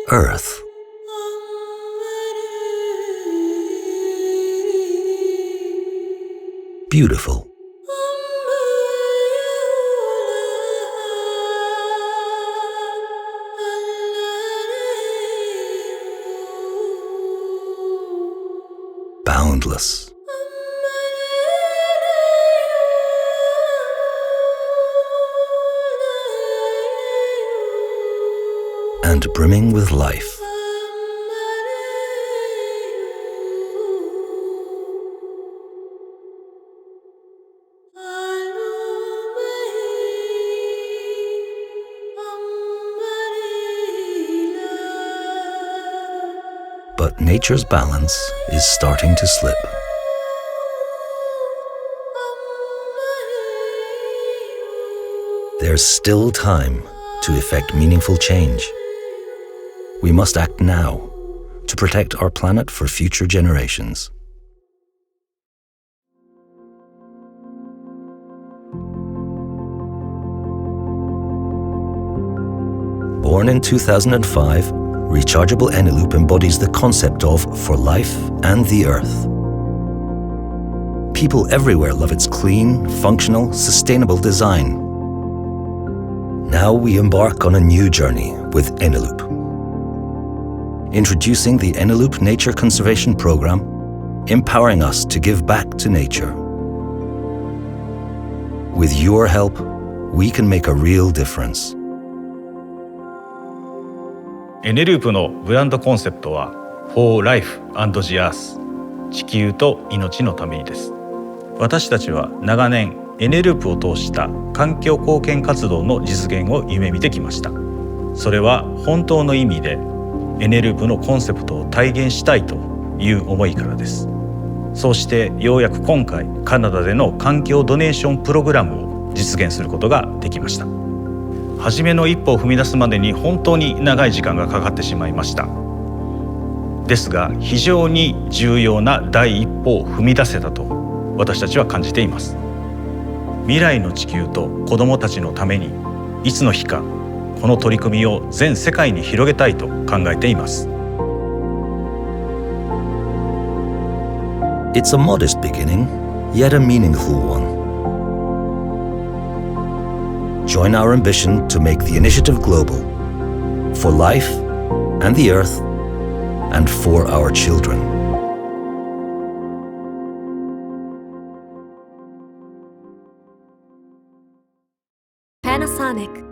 Earth. Beautiful. Boundless. And brimming with life. But nature's balance is starting to slip. There's still time to effect meaningful change. We must act now to protect our planet for future generations. Born in 2005, rechargeable eneloop embodies the concept of for life and the Earth. People everywhere love its clean, functional, sustainable design. Now we embark on a new journey with eneloop. Introducing the eneloop Nature Conservation Program, empowering us to give back to nature. With your help, we can make a real difference. エネループのブランドコンセプトは For Life and the Earth 地球と命のためにです。私たちは長年エネループを通した環境貢献活動の実現を夢見てきました。それは本当の意味でエネループのコンセプトを体現したいという思いからです。そうしてようやく今回カナダでの環境ドネーションプログラムを実現することができました。初めの一歩を踏み出すまでに本当に長い時間がかかってしまいました。ですが非常に重要な第一歩を踏み出せたと私たちは感じています。未来の地球と子どもたちのためにいつの日かこの取り組みを全世界に広げたいと考えています。It's a modest beginning, yet a meaningful one. Join our ambition to make the initiative global, for life and the Earth, and for our children. Panasonic.